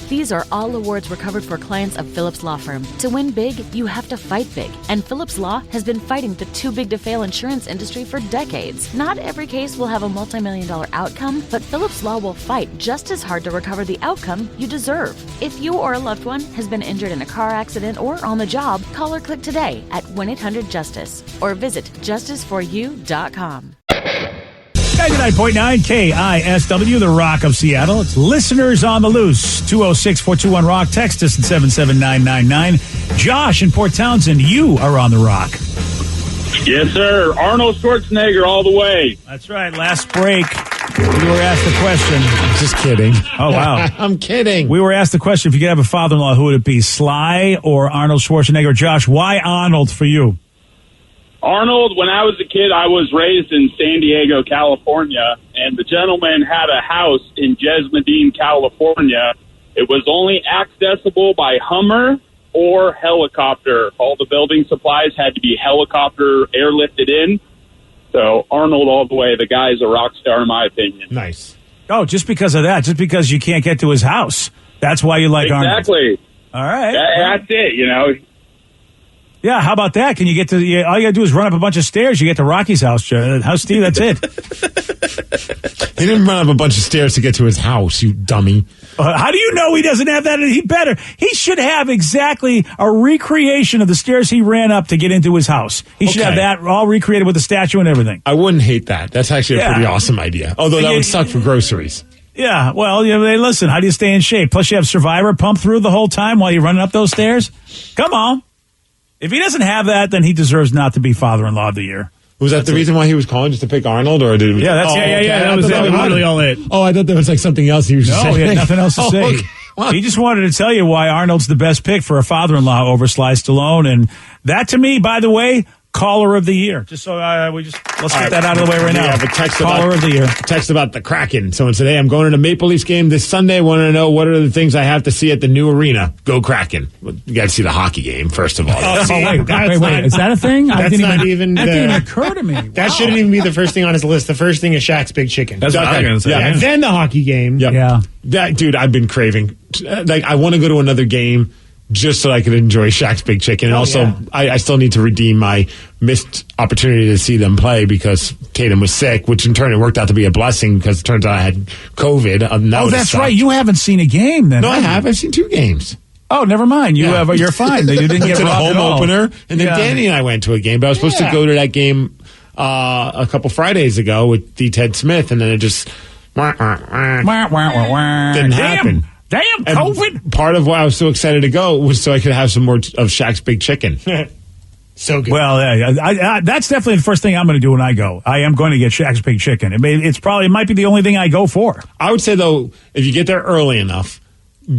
These are all awards recovered for clients of Phillips Law Firm. To win big, you have to fight big. And Phillips Law has been fighting the too big to fail insurance industry for decades. Not every case will have a multi-million-dollar outcome, but Phillips Law will fight just as hard to recover the outcome you deserve. If you or a loved one has been injured in a car accident or on the job, call or click today at 1-800-JUSTICE or visit justiceforyou.com. 99.9 KISW, the Rock of Seattle. It's listeners on the loose. 206-421-ROCK. Text us at 77999. Josh in Port Townsend, you are on the Rock. Yes, sir. Arnold Schwarzenegger all the way. That's right. Last break, we were asked the question. Just kidding. Oh, wow. I'm kidding. We were asked the question, if you could have a father-in-law, who would it be, Sly or Arnold Schwarzenegger? Josh, why Arnold for you? Arnold, when I was a kid, I was raised in San Diego, California, and the gentleman had a house in Jesmedine, California. It was only accessible by Hummer or helicopter. All the building supplies had to be helicopter airlifted in. So Arnold all the way. The guy's a rock star, in my opinion. Nice. Oh, just because of that, just because you can't get to his house. That's why you like Arnold. Exactly. All right. That's it, you know. Yeah, how about that? Can you get to all you got to do is run up a bunch of stairs. You get to Rocky's house, Steve. That's it. He didn't run up a bunch of stairs to get to his house, you dummy. How do you know he doesn't have that? He better. He should have exactly a recreation of the stairs he ran up to get into his house. He should have that all recreated with the statue and everything. I wouldn't hate that. That's actually a pretty awesome idea. Although that would suck for groceries. Yeah, well, listen, how do you stay in shape? Plus, you have Survivor pump through the whole time while you're running up those stairs? Come on. If he doesn't have that, then he deserves not to be father-in-law of the year. Was that the reason why he was calling, just to pick Arnold, or did? Yeah, that's That was literally all it. Oh, I thought there was like something else he was saying. No, he had nothing else to say. Okay. He just wanted to tell you why Arnold's the best pick for a father-in-law over Sly Stallone, and that to me, by the way, caller of the year. Just so let's get that out of the way right now. Have a text caller of the year. Text about the Kraken. Someone said, "Hey, I'm going to the Maple Leafs game this Sunday. Want to know what are the things I have to see at the new arena? Go Kraken!" Well, you got to see the hockey game first of all. Wait, is that a thing? That didn't even occur to me. That shouldn't even be the first thing on his list. The first thing is Shaq's Big Chicken. That's what I was going to say. Yeah. Then the hockey game. Yep. Yeah, that dude, I've been craving. Like, I want to go to another game just so I could enjoy Shaq's Big Chicken. And I still need to redeem my missed opportunity to see them play because Tatum was sick, which in turn it worked out to be a blessing because it turns out I had COVID. That's right. You haven't seen a game then. No, I have. I've seen 2 games. Oh, never mind. You're fine. You didn't get to the robbed home at all. opener, and then Danny and I went to a game. But I was supposed to go to that game a couple Fridays ago with D. Ted Smith, and then it just didn't happen. Damn, And COVID. part of why I was so excited to go was so I could have some more of Shaq's Big Chicken. So good. Well, I that's definitely the first thing I'm going to do when I go. I am going to get Shaq's Big Chicken. It might be the only thing I go for. I would say, though, if you get there early enough,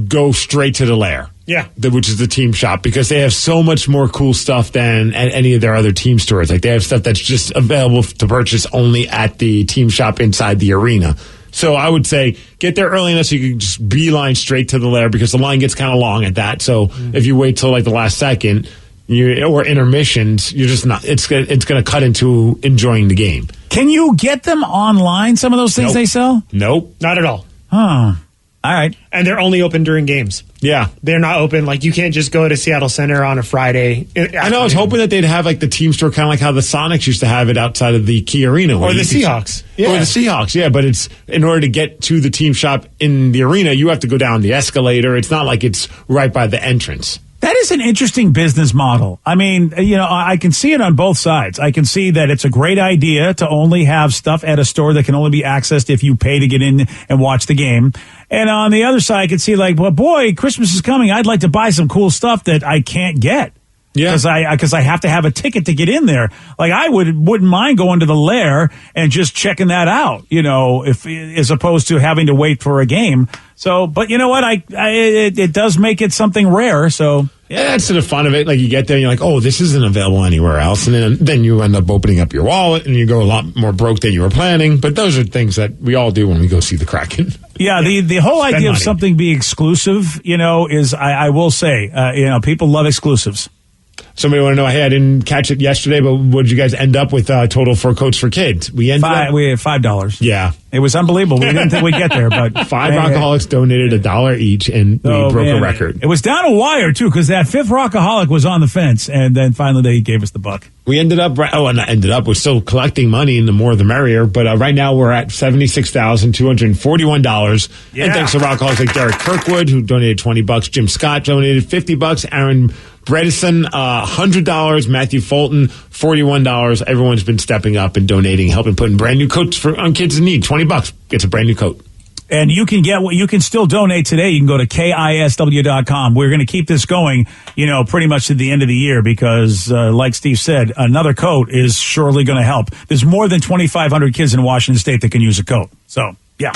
go straight to the Lair. Yeah. Which is the team shop, because they have so much more cool stuff than at any of their other team stores. Like, they have stuff that's just available to purchase only at the team shop inside the arena. So I would say get there early enough so you can just beeline straight to the Lair, because the line gets kind of long at that. So if you wait till like the last second or intermissions, you're just not. It's going to cut into enjoying the game. Can you get them online? Some of those things they sell? Nope, not at all. Huh. All right. And they're only open during games. Yeah. They're not open. Like, you can't just go to Seattle Center on a Friday. I know. I was hoping that they'd have like the team store, kind of like how the Sonics used to have it outside of the Key Arena. Or the Seahawks. Or the Seahawks, yeah. But it's in order to get to the team shop in the arena, you have to go down the escalator. It's not like it's right by the entrance. That is an interesting business model. I mean, I can see it on both sides. I can see that it's a great idea to only have stuff at a store that can only be accessed if you pay to get in and watch the game. And on the other side, I can see like, well, boy, Christmas is coming. I'd like to buy some cool stuff that I can't get. Yeah, because I have to have a ticket to get in there. Like, I wouldn't mind going to the Lair and just checking that out. If as opposed to having to wait for a game. So, but you know what? It does make it something rare. So yeah, that's the fun of it. Like, you get there and you're like, oh, this isn't available anywhere else, and then you end up opening up your wallet and you go a lot more broke than you were planning. But those are things that we all do when we go see the Kraken. Yeah, the whole idea of something being exclusive, is I will say, people love exclusives. Somebody want to know? Hey, I didn't catch it yesterday, but what did you guys end up with total for Coats for Kids? We had $5. Yeah, it was unbelievable. We didn't think we'd get there, but 5 Rockaholics donated $1 each, and we broke a record. It was down a wire too, because that 5th Rockaholic was on the fence, and then finally they gave us the buck. We ended up. We're still collecting money, and the more the merrier. But right now we're at $76,241. Yeah. And thanks to Rockaholics like Derek Kirkwood, who donated $20. Jim Scott donated $50. Aaron Bredesen, $100. Matthew Fulton, $41. Everyone's been stepping up and donating, helping putting brand new coats on kids in need. $20 gets a brand new coat. And you can still donate today. You can go to KISW.com. We're going to keep this going, pretty much to the end of the year, because, like Steve said, another coat is surely going to help. There's more than 2,500 kids in Washington State that can use a coat. So, yeah.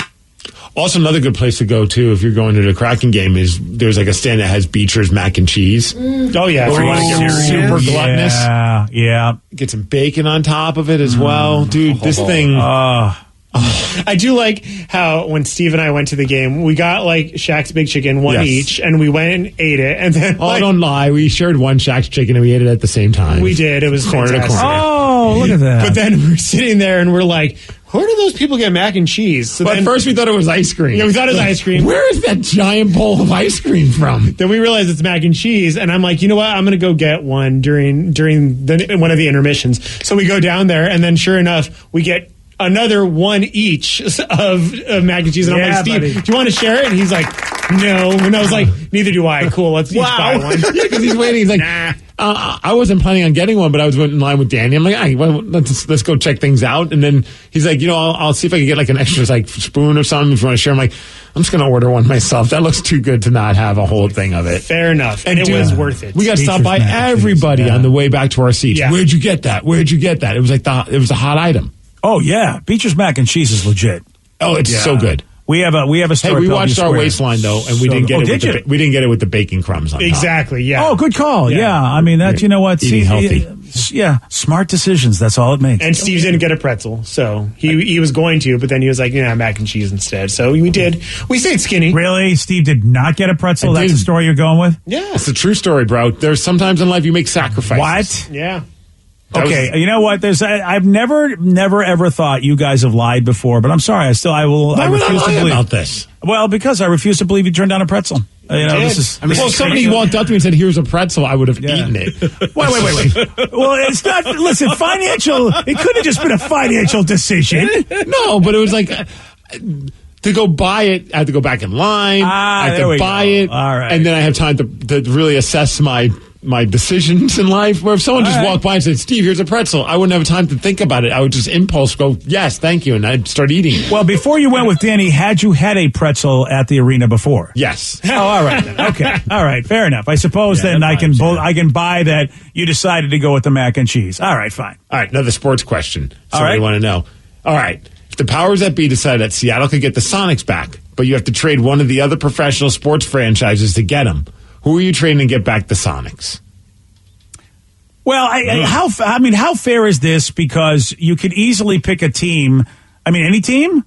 Also, another good place to go, too, if you're going to the Kraken game, is there's like a stand that has Beecher's mac and cheese. Oh, yeah. If you want to get super gluttonous. Yeah. Get some bacon on top of it as well. Dude, this thing... I do like how when Steve and I went to the game, we got like Shaq's Big Chicken, one each, and we went and ate it. And then, don't lie, we shared one Shaq's Chicken and we ate it at the same time. We did. It was corner fantastic. to corner. Oh, look at that! But then we're sitting there and we're like, where do those people get mac and cheese? So but then, first we thought it was ice cream. Yeah, we thought it was ice cream. Where is that giant bowl of ice cream from? Then we realized it's mac and cheese, and I'm like, you know what? I'm going to go get one during one of the intermissions. So we go down there, and then sure enough, we get another one each of mac and cheese. And I'm like, Steve, do you want to share it? And he's like, no. And I was like, neither do I. Cool, let's each buy one. Yeah, because he's waiting. He's like, nah. I wasn't planning on getting one, but I was in line with Danny. I'm like, hey, well, let's go check things out. And then he's like, I'll see if I can get like an extra like spoon or something if you want to share. I'm like, I'm just going to order one myself. That looks too good to not have a whole thing of it. Fair enough. And it was worth it. We got stopped by everybody on the way back to our seats. Yeah. Where'd you get that? It was like it was a hot item. Oh yeah, Beecher's mac and cheese is legit. Oh, it's so good. We have a store. Hey, we watched our waistline though, and we didn't get it. We didn't get it with the bacon crumbs on exactly. top. Yeah. Oh, good call. Yeah. I mean that. You know what? Eating healthy. Smart decisions. That's all it makes. And Steve didn't get a pretzel, so he was going to, but then he was like, mac and cheese instead. So we did. We stayed skinny. Really, Steve did not get a pretzel. That's the story you're going with? Yeah, it's a true story, bro. There's sometimes in life you make sacrifices. What? Yeah. Okay, you know what? I've never ever thought you guys have lied before, but I'm sorry. I refuse to believe about this. Well, because I refuse to believe you turned down a pretzel. Somebody walked up to me and said, "Here's a pretzel." I would have eaten it. Wait. Well, it's not. Listen, financial. It could have just been a financial decision. No, but it was like. To go buy it, I have to go back in line. I have to buy it. All right. And then I have time to really assess my decisions in life. Where if someone just walked by and said, Steve, here's a pretzel, I wouldn't have time to think about it. I would just impulse go, yes, thank you, and I'd start eating it. Well, before you went with Danny, had you had a pretzel at the arena before? Yes. Oh, all right. Then. Okay. All right. Fair enough. I suppose then I can buy that you decided to go with the mac and cheese. All right, fine. All right, another sports question. All Somebody right. want to know. All right. If the powers that be decided that Seattle could get the Sonics back, but you have to trade one of the other professional sports franchises to get them, who are you trading to get back the Sonics? Well, how fair is this? Because you could easily pick a team. I mean, any team?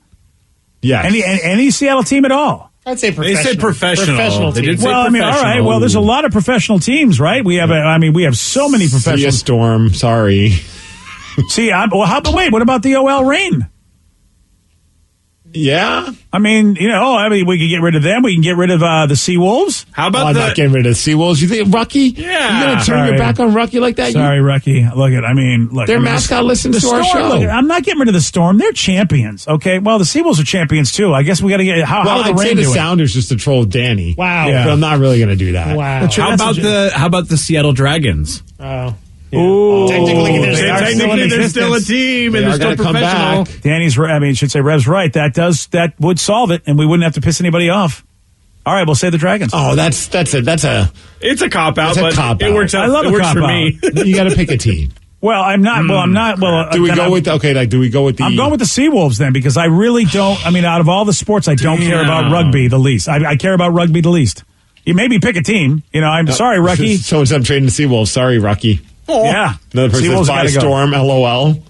Yes. Any Seattle team at all? I'd say professional. They said professional. They did say well, I mean, all right. Well, there's a lot of professional teams, right? We have. We have so many professional. See a Storm. Sorry. See, what about the OL Reign? Yeah. I mean, we can get rid of them. We can get rid of the Seawolves. How about I'm not getting rid of the Seawolves. You think Rucky? Yeah. You're going to turn your back on Rucky like that? Sorry, Rucky. Look. Their mascot listens to our show. Look, I'm not getting rid of the Storm. They're champions. Okay. Well, the Seawolves are champions too. I guess we got to get. How I'd the say Reign the doing? Sounders just to troll Danny. Wow. Yeah. But I'm not really going to do that. Wow. How about the Seattle Dragons? Oh. Ooh. Technically, they're still a team, and they're still professional. Danny's. should say Rev's right. That would solve it, and we wouldn't have to piss anybody off. All right, we'll say the Dragons. Oh, that's a. It's a cop out, but cop-out. it works out. I love it a works for cop-out. me. You got to pick a team. Well, I'm not. Well, I'm not. Well, do we go with the? I'm going with the Seawolves then, because I really don't. I mean, out of all the sports, I don't care about rugby the least. I care about rugby the least. You maybe pick a team. I'm sorry, Rucky. So instead of trading the Seawolves, sorry, Rucky. Oh. Yeah. Another person Seawolves says buy gotta go. Storm, LOL.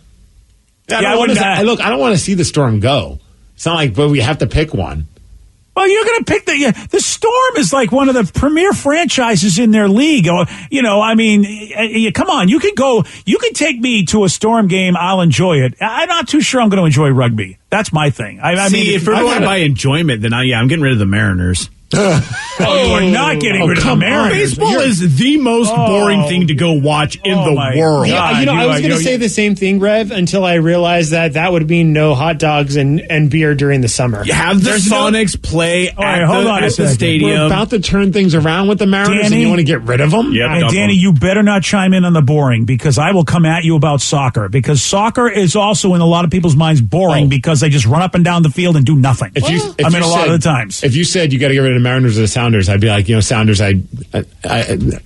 I don't want to see the Storm go. It's not like, but we have to pick one. Well, you're going to pick the Storm is like one of the premier franchises in their league. Come on, you can take me to a Storm game. I'll enjoy it. I'm not too sure I'm going to enjoy rugby. That's my thing. If we're going by enjoyment, then I'm getting rid of the Mariners. You are not getting rid of the Mariners. Baseball is the most boring thing to go watch in the world. Yeah, I was going to say the same thing, Rev, until I realized that would mean no hot dogs and beer during the summer. You have the Sonics play at the stadium. We're about to turn things around with the Mariners, and you want to get rid of them? Yep, and Danny, you better not chime in on the boring, because I will come at you about soccer, because soccer is also in a lot of people's minds boring because they just run up and down the field and do nothing. A lot of the times. If you said you got to get rid of the Mariners or the Sounders, I'd be like, Sounders, I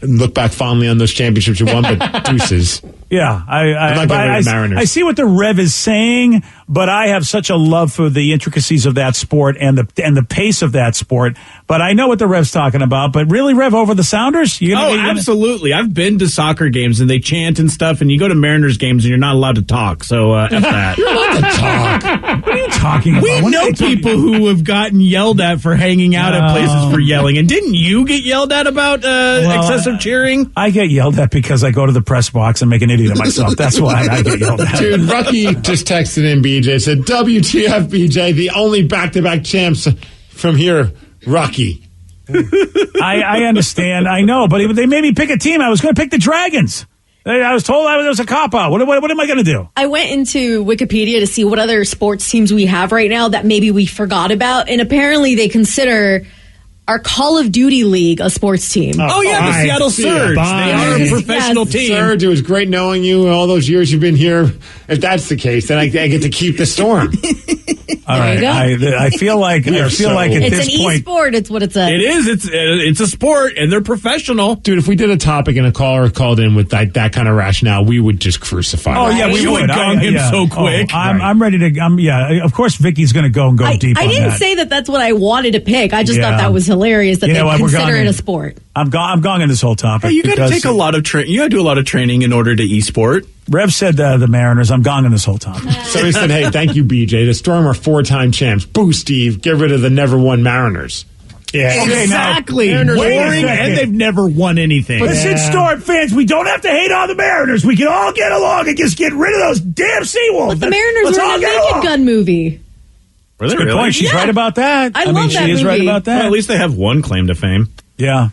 look back fondly on those championships you won, but deuces. Yeah, I'm not getting rid of Mariners. I see what the Rev is saying, but I have such a love for the intricacies of that sport and the pace of that sport. But I know what the Rev's talking about. But really, Rev, over the Sounders? Absolutely. I've been to soccer games and they chant and stuff, and you go to Mariners games and you're not allowed to talk. So F that. You're allowed to talk. What are you talking about? We know people who have gotten yelled at for hanging out at places for yelling. And didn't you get yelled at about excessive cheering? I get yelled at because I go to the press box and make an idiot of myself. That's why I get yelled at. Dude, Rucky just texted in BJ, said, WTF, BJ, the only back-to-back champs from here, Rucky. I understand. I know, but they made me pick a team. I was going to pick the Dragons. I was told it was a cop-out. What am I going to do? I went into Wikipedia to see what other sports teams we have right now that maybe we forgot about, and apparently they consider our Call of Duty League a sports team. Oh, yeah, the Seattle Surge. They are a professional team. Surge, it was great knowing you all those years you've been here. If that's the case, then I get to keep the Storm. All right. I feel like at it's this point, an e-sport. It's what it's a. It is. It's a sport, and they're professional. Dude, if we did a topic and a caller called in with that kind of rationale, we would just crucify. Oh yeah, we would gong him so quick. I'm ready to. Of course, Vicky's going to go and go deep. I didn't say that's what I wanted to pick. I just thought that was hilarious that they consider it a sport. I'm gonging this whole topic. Hey, you got to take a lot of you got to do a lot of training in order to e-sport. Rev said the Mariners. I'm gonging this whole topic. So he said, "Hey, thank you, BJ. The Storm are 4-time champs. Boo, Steve. Get rid of the never won Mariners." Yeah, exactly. Boring, and they've never won anything. Listen, Storm fans, we don't have to hate on the Mariners. We can all get along and just get rid of those damn Seawolves. But the Mariners were in a Naked Gun movie. Were they Good really? point. She's right about that. I love that she is movie. right about that. Well, at least they have one claim to fame. Yeah.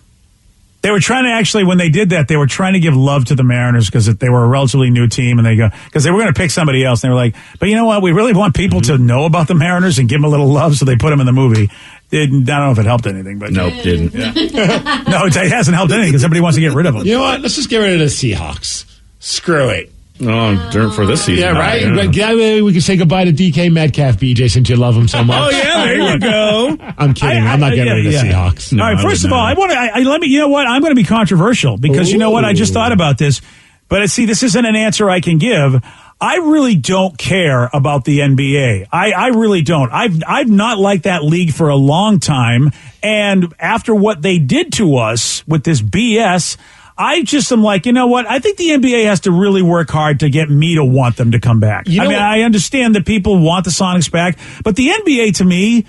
They were trying to actually, when they did that, they were trying to give love to the Mariners because they were a relatively new team, and because they were going to pick somebody else. And they were like, but you know what? We really want people to know about the Mariners and give them a little love, so they put them in the movie. I don't know if it helped anything, but nope, didn't. Yeah. No, it hasn't helped anything because everybody wants to get rid of them. You know what? Let's just get rid of the Seahawks. Screw it. Oh, for this season. Yeah, right? Yeah, we can say goodbye to DK Metcalf, BJ, since you love him so much. Oh, yeah, there you go. I'm kidding. I'm not getting rid of the Seahawks. No, all right, first of all, you know what? I'm going to be controversial because you know what? I just thought about this. But see, this isn't an answer I can give. I really don't care about the NBA. I really don't. I've not liked that league for a long time. And after what they did to us with this BS, I just am like, you know what? I think the NBA has to really work hard to get me to want them to come back. I understand that people want the Sonics back, but the NBA to me,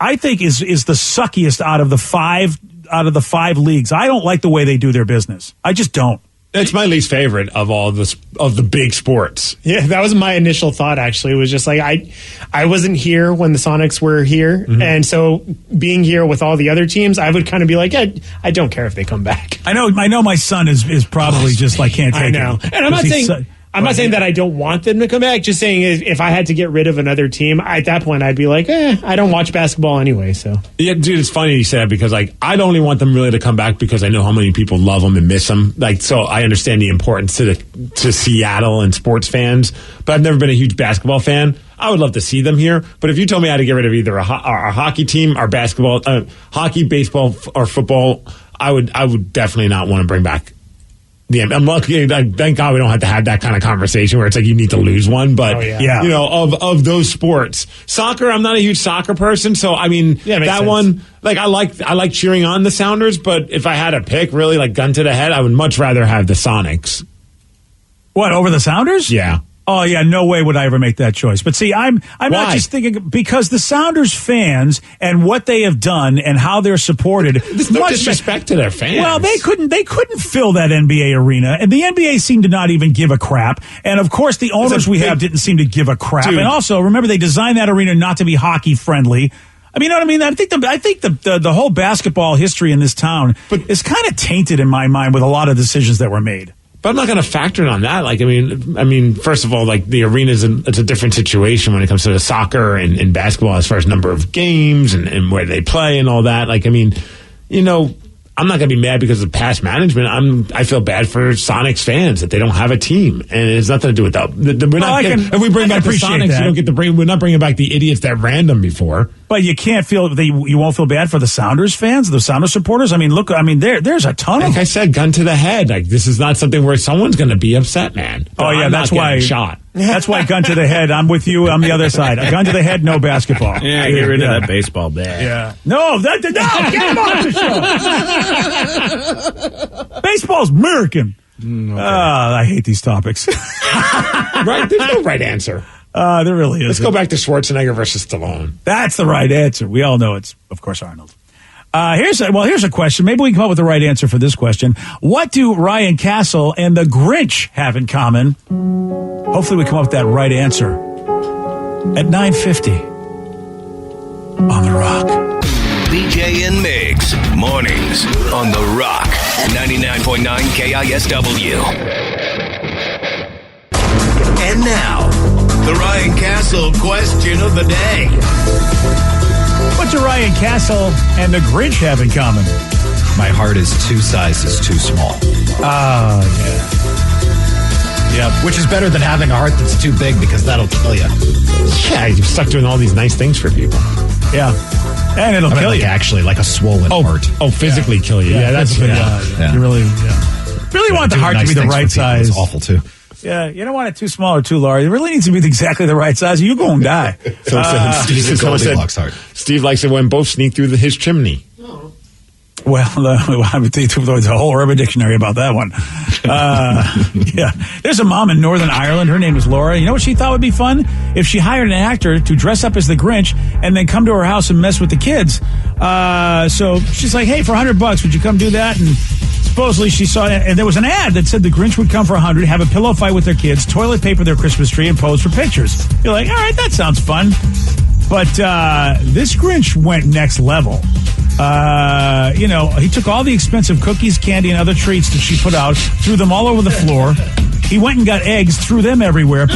I think is the suckiest out of the five leagues. I don't like the way they do their business. I just don't. It's my least favorite of all of the big sports. Yeah, that was my initial thought, actually. It was just like, I wasn't here when the Sonics were here. Mm-hmm. And so being here with all the other teams, I would kind of be like, I don't care if they come back. I know my son is probably just like, can't take it. I know. And I'm not saying that I don't want them to come back. Just saying if I had to get rid of another team, at that point I'd be like, I don't watch basketball anyway. So yeah, dude, it's funny you said that because I don't only want them really to come back because I know how many people love them and miss them. So I understand the importance to Seattle and sports fans, but I've never been a huge basketball fan. I would love to see them here, but if you told me I had to get rid of either our hockey team, our basketball, hockey, baseball, or football, I would definitely not want to bring back. Yeah, I'm lucky. Thank God we don't have to have that kind of conversation where it's like you need to lose one. But you know, of those sports, soccer, I'm not a huge soccer person, so I mean that sense. One. Like I like cheering on the Sounders, but if I had to pick, really like gun to the head, I would much rather have the Sonics. What, over the Sounders? Yeah. Oh, yeah, no way would I ever make that choice. But see, I'm not just thinking, because the Sounders fans and what they have done and how they're supported. There's no disrespect to their fans. Well, they couldn't fill that NBA arena. And the NBA seemed to not even give a crap. And of course, the owners we have didn't seem to give a crap. Dude. And also, remember, they designed that arena not to be hockey friendly. I mean, you know what I mean? I think the whole basketball history in this town is kind of tainted in my mind with a lot of decisions that were made. But I'm not going to factor in on that. Like, I mean, first of all, like the arena it's a different situation when it comes to the soccer and basketball as far as number of games and where they play and all that. Like, I mean, you know, I'm not going to be mad because of past management. I feel bad for Sonics fans that they don't have a team, and it has nothing to do with that. If we bring back the Sonics, we're not bringing back the idiots that ran them before. But you can't you won't feel bad for the Sounders fans, the Sounders supporters. I mean, look, there's a ton of them. Like I said, gun to the head. Like, this is not something where someone's going to be upset, man. But that's why shot. That's why gun to the head. I'm with you on the other side. A gun to the head, no basketball. Yeah, get rid of that baseball bat. Yeah. No, get him off the show. Baseball's American. Okay. I hate these topics. Right? There's no right answer. There really is. Let's go back to Schwarzenegger versus Stallone. That's the right answer. We all know it's, of course, Arnold. Here's a question. Maybe we can come up with the right answer for this question. What do Ryan Castle and the Grinch have in common? Hopefully we come up with that right answer at 9:50 on The Rock. BJ and Migs, mornings on The Rock, 99.9 KISW. And now, the Ryan Castle question of the day. What do Ryan Castle and the Grinch have in common? My heart is 2 sizes too small. Oh, yeah. Yep. Which is better than having a heart that's too big because that'll kill you. Yeah, you're stuck doing all these nice things for people. Yeah. And it'll kill you. Actually, like a swollen heart. Oh, physically kill you. Yeah, that's... Yeah. You really want the heart to be the right size. It's awful, too. Yeah, you don't want it too small or too large. It really needs to be exactly the right size. You're going to die. Steve likes it when both sneak through his chimney. Well, there's a whole Urban Dictionary about that one. Yeah. There's a mom in Northern Ireland. Her name is Laura. You know what she thought would be fun? If she hired an actor to dress up as the Grinch and then come to her house and mess with the kids. So she's like, hey, for $100, would you come do that? And supposedly she saw it, and there was an ad that said the Grinch would come for $100, have a pillow fight with their kids, toilet paper their Christmas tree, and pose for pictures. You're like, all right, that sounds fun. But this Grinch went next level. He took all the expensive cookies, candy, and other treats that she put out, threw them all over the floor. He went and got eggs, threw them everywhere,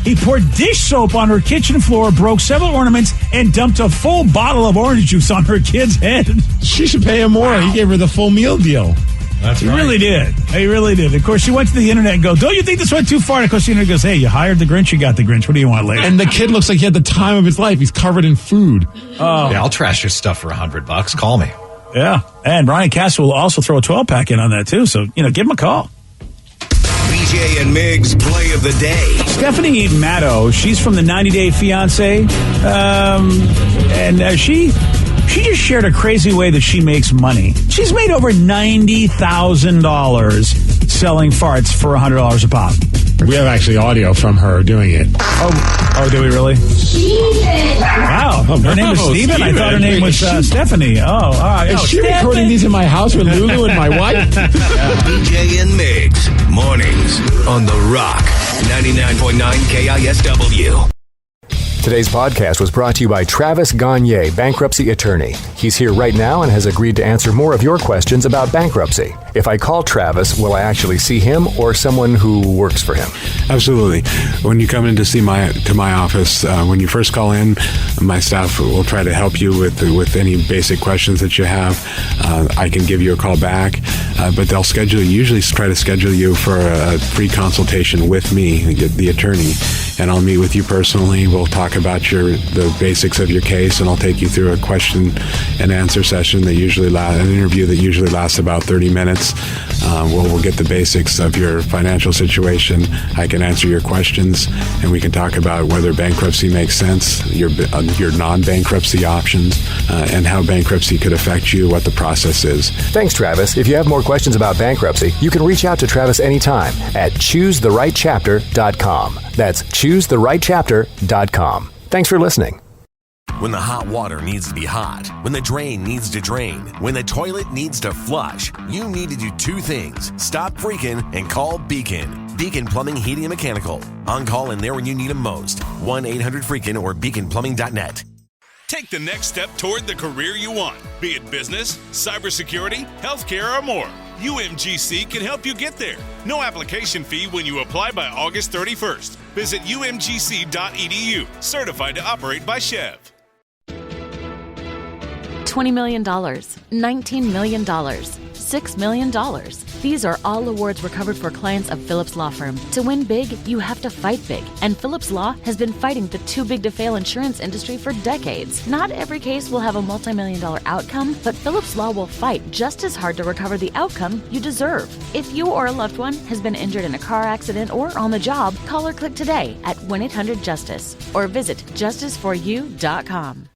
He poured dish soap on her kitchen floor, broke several ornaments, and dumped a full bottle of orange juice on her kid's head. She should pay him more. Wow. He gave her the full meal deal. He really did. He really did. Of course, she went to the internet and don't you think this went too far? And of course, the internet goes, hey, you hired the Grinch, you got the Grinch. What do you want later? And the kid looks like he had the time of his life. He's covered in food. Oh. Yeah, I'll trash your stuff for $100. Call me. Yeah. And Brian Castle will also throw a 12-pack in on that, too. So, give him a call. BJ and Migs play of the day. Stephanie Matto, she's from the 90 Day Fiancé. She just shared a crazy way that she makes money. She's made over $90,000 selling farts for $100 a pop. We have actually audio from her doing it. Oh, do we really? Wow. Her name is Steven? I thought her name was Stephanie. Oh, all right. Is she recording these in my house with Lulu and my wife? BJ and Migs, mornings on The Rock, 99.9 KISW. Today's podcast was brought to you by Travis Gagne, bankruptcy attorney. He's here right now and has agreed to answer more of your questions about bankruptcy. If I call Travis, will I actually see him or someone who works for him? Absolutely. When you come in to my office, when you first call in, my staff will try to help you with any basic questions that you have. I can give you a call back, but they'll usually try to schedule you for a free consultation with me, the attorney, and I'll meet with you personally. We'll talk about the basics of your case, and I'll take you through a question and answer session an interview that usually lasts about 30 minutes. We'll get the basics of your financial situation. I can answer your questions, and we can talk about whether bankruptcy makes sense, your non-bankruptcy options, and how bankruptcy could affect you, what the process is. Thanks, Travis. If you have more questions about bankruptcy, you can reach out to Travis anytime at choosetherightchapter.com. That's choosetherightchapter.com. Thanks for listening. When the hot water needs to be hot, when the drain needs to drain, when the toilet needs to flush, you need to do two things. Stop freaking and call Beacon. Beacon Plumbing, Heating, and Mechanical. On call and there when you need them most. 1-800-FREAKIN or beaconplumbing.net. Take the next step toward the career you want, be it business, cybersecurity, healthcare, or more. UMGC can help you get there. No application fee when you apply by August 31st. Visit umgc.edu. Certified to operate by Chev. $20 million, $19 million, $6 million. These are all awards recovered for clients of Phillips Law Firm. To win big, you have to fight big. And Phillips Law has been fighting the too big to fail insurance industry for decades. Not every case will have a multi-million-dollar outcome, but Phillips Law will fight just as hard to recover the outcome you deserve. If you or a loved one has been injured in a car accident or on the job, call or click today at 1-800-JUSTICE or visit justiceforyou.com.